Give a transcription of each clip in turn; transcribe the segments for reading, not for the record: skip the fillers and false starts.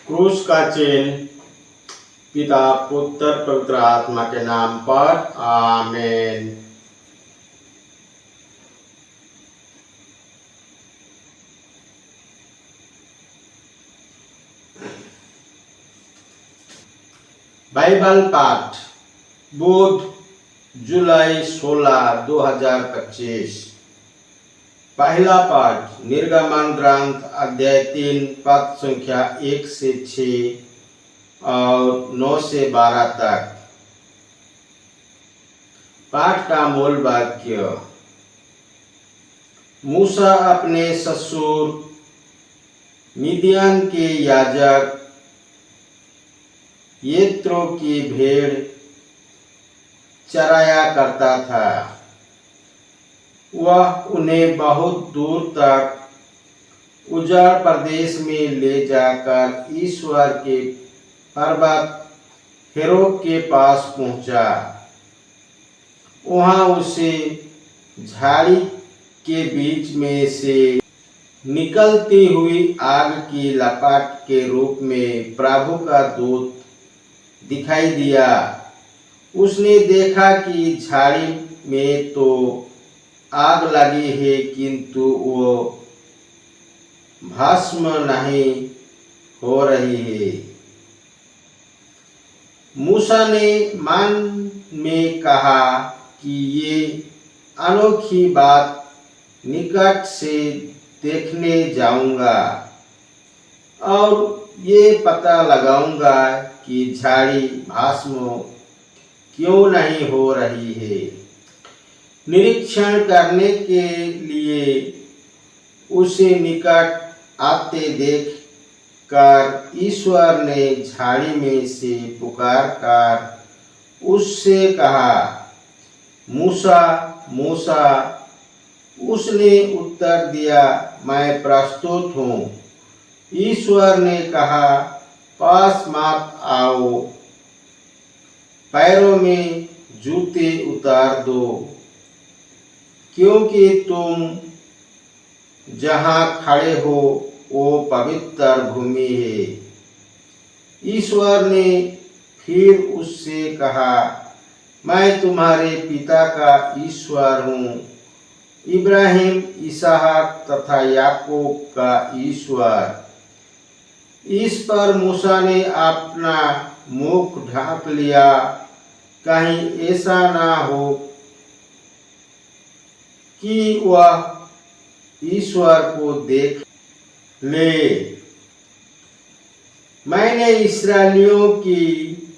क्रूस का चिन्ह। पिता पुत्र पवित्र आत्मा के नाम पर आमीन। बाइबल पाठ बुध जुलाई 16, 2025। पहला पाठ निर्गमन ग्रंथ अध्याय 3 पद संख्या 1 से 6 और 9 से 12 तक। पाठ का मूल वाक्य। मूसा अपने ससुर मिदियान के याजक येत्रो की भेड़ चराया करता था। वह उन्हें बहुत दूर तक उजाड़ प्रदेश में ले जाकर ईश्वर के पर्वत हेरोब के पास पहुंचा। वहां उसे झाड़ी के बीच में से निकलती हुई आग की लपट के रूप में प्रभु का दूत दिखाई दिया। उसने देखा कि झाड़ी में तो आग लगी है, किंतु वो भस्म नहीं हो रही है। मूसा ने मन में कहा कि ये अनोखी बात निकट से देखने जाऊंगा और ये पता लगाऊंगा कि झाड़ी भस्म क्यों नहीं हो रही है। निरीक्षण करने के लिए उसे निकट आते देख कर ईश्वर ने झाड़ी में से पुकार कर उससे कहा, मूसा मूसा। उसने उत्तर दिया, मैं प्रस्तुत हूँ। ईश्वर ने कहा, पास मत आओ, पैरों में जूते उतार दो, क्योंकि तुम जहाँ खड़े हो वो पवित्र भूमि है। ईश्वर ने फिर उससे कहा, मैं तुम्हारे पिता का ईश्वर हूँ, इब्राहिम, इसहाक तथा याकूब का ईश्वर। इस पर मूसा ने अपना मुख ढांक लिया, कहीं ऐसा ना हो कि वह ईश्वर को देख ले। मैंने इस्राएलियों की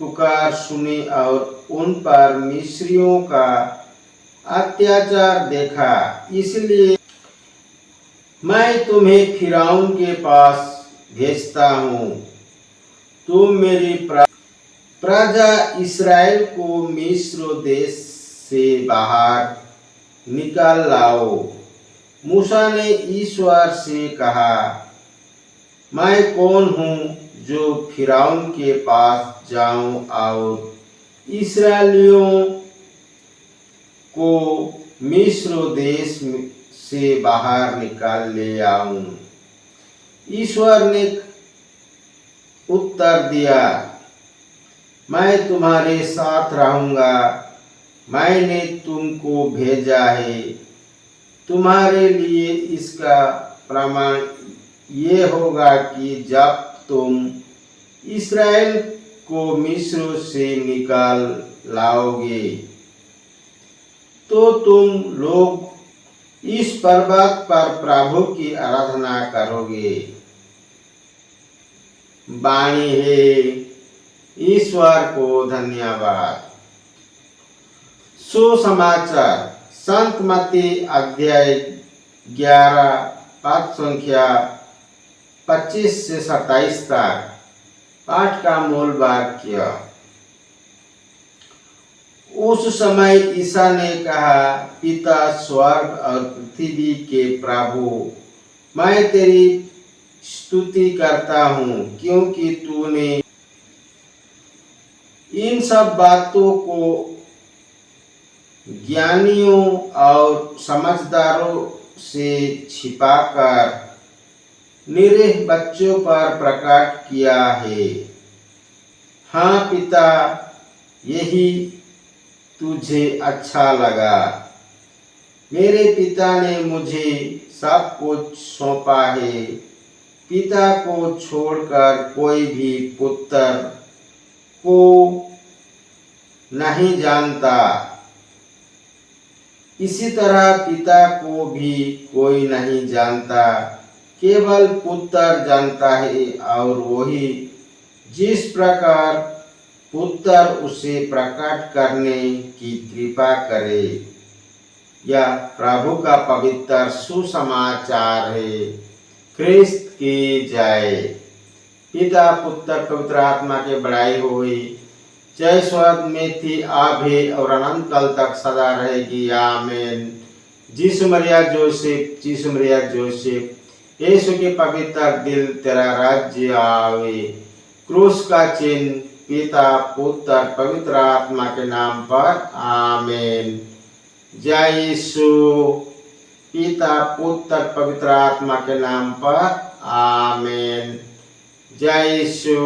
पुकार सुनी और उन पर मिस्रियों का अत्याचार देखा, इसलिए मैं तुम्हें फिरौन के पास भेजता हूँ। तुम मेरी प्रजा इस्राएल को मिस्र देश से बाहर निकाल लाओ। मूसा ने ईश्वर से कहा, मैं कौन हूँ जो फिरौन के पास जाऊं और इस्राएलियों को मिस्र देश से बाहर निकाल ले आऊं। ईश्वर ने उत्तर दिया, मैं तुम्हारे साथ रहूंगा, मैंने तुमको भेजा है। तुम्हारे लिए इसका प्रमाण ये होगा कि जब तुम इस्राएल को मिस्र से निकाल लाओगे तो तुम लोग इस पर्वत पर प्रभु की आराधना करोगे। वाणी है। ईश्वर को धन्यवाद। सुसमाचार। संत मत्ती अध्याय 11 पद संख्या 25 से 27 तक। पाठ का मूल वाक्य। उस समय ईसा ने कहा, पिता स्वर्ग और पृथ्वी के प्रभु, मैं तेरी स्तुति करता हूँ, क्योंकि तूने इन सब बातों को ज्ञानियों और समझदारों से छिपाकर निरीह बच्चों पर प्रकट किया है। हाँ पिता, यही तुझे अच्छा लगा। मेरे पिता ने मुझे सब कुछ सौंपा है। पिता को छोड़कर कोई भी पुत्र को नहीं जानता, इसी तरह पिता को भी कोई नहीं जानता, केवल पुत्र जानता है, और वही जिस प्रकार पुत्र उसे प्रकट करने की कृपा करे। यह प्रभु का पवित्र सुसमाचार है। ख्रिस्त की जय। पिता पुत्र पवित्र आत्मा के बड़ाई हुई, जय स्वर्ग में थी, अब है और अनंत काल तक सदा रहेगी। आमीन। यीशु मरिया जोसेफ, यीशु मरिया जोसेफ, यीशु के पवित्र दिल, तेरा राज्य आवे। क्रूस का चिन्ह पिता पुत्र पवित्र आत्मा के नाम पर। आमीन। जय यीशु। पिता पुत्र पवित्र आत्मा के नाम पर। आमीन। जय यीशु।